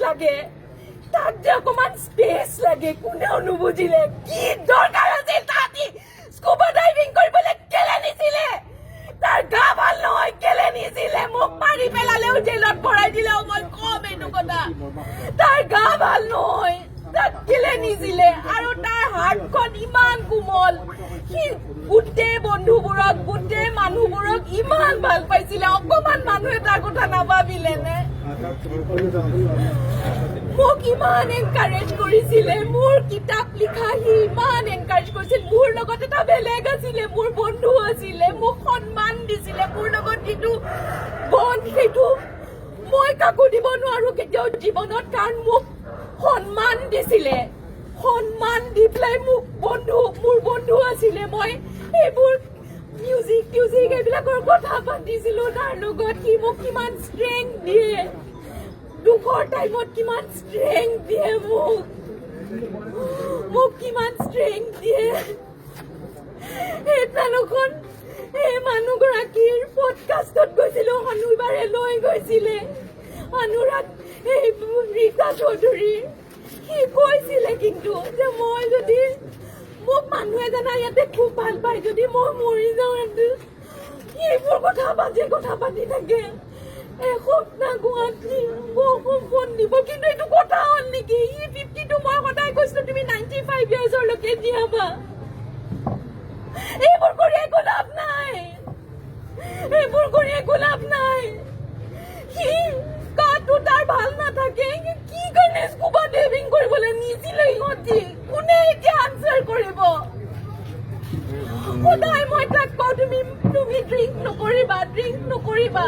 লাগে তাক যে অকমান স্পেচ লাগে কোনেও নুবুজিলে কি দৰকাৰ আছিল তাহাঁতি স্কুবা ডাইভিং কৰিবলৈ কেলে নিছিলে তাৰ গা ভাল নহয় কেলে নিছিলে মোক মাৰি পেলালেও জেলত ভৰাই দিলেও মই কম এইটো কথা তাৰ গা ভাল নহয় তাক কেলে নিছিলে আৰু তাৰ হাৰ্টখন ইমান কোমল সি গোটেই বন্ধুবোৰক গোটেই মানুহবোৰক ইমান ভাল পাইছিলে অকমান মানুহে তাৰ কথা নাভাবিলে নে মোক ইমান এনকাৰেজ কৰিছিলে মোৰ কিতাপ লিখা সি ইমান এনকাৰেজ কৰিছিল মোৰ লগত এটা বেলেগ আছিলে মোৰ বন্ধু আছিলে মোক সন্মান দিছিলে মোৰ লগত যিটো বন্ধ সেইটো মই কাকো দিব নোৱাৰো কেতিয়াও জীৱনত কাৰণ মোক সন্মান দিছিলে সন্মান দি পেলাই মোক মোৰ বন্ধু আছিলে মই এইবোৰ মিউজিক এইবিলাকৰ কথা পাতিছিলো তাৰ লগত সি মোক কিমান ষ্ট্ৰেংথ দিয়ে দুখৰ টাইমত কিমান ষ্ট্ৰেংথ দিয়ে মোক কিমান ষ্ট্ৰেংথ দিয়ে সেইদিনাখন এই মানুহগৰাকীৰ পডকাষ্টত গৈছিলো শনিবাৰে লৈ গৈছিলে অনুৰাগ এই ৰীতা চৌধুৰী সি কৈছিলে কিন্তু যে মই যদি মোক মানুহ এজনে ইয়াতে খুব ভাল পায় যদি মই মৰি যাওঁ এইবোৰ কথা পাতি থাকে এসপ্তাহ গুৱাহাটী ফোন দিব কিন্তু এইটো কথা হ'ল নেকি ই 52 মই সদায় কৈছিলো তুমি 95 ইয়াৰ্ছৰলৈকে জীয়াবা এইবোৰ কৰি একো লাভ নাই সি গাটো তাৰ ভাল নাথাকে কি কাৰণে স্কুবা ডাইভিং কৰিবলৈ নিছিলে ইহঁতি কোনে এতিয়া আনচাৰ কৰিব সদায় মই তাক কওঁ তুমি ড্ৰিংক নকৰিবা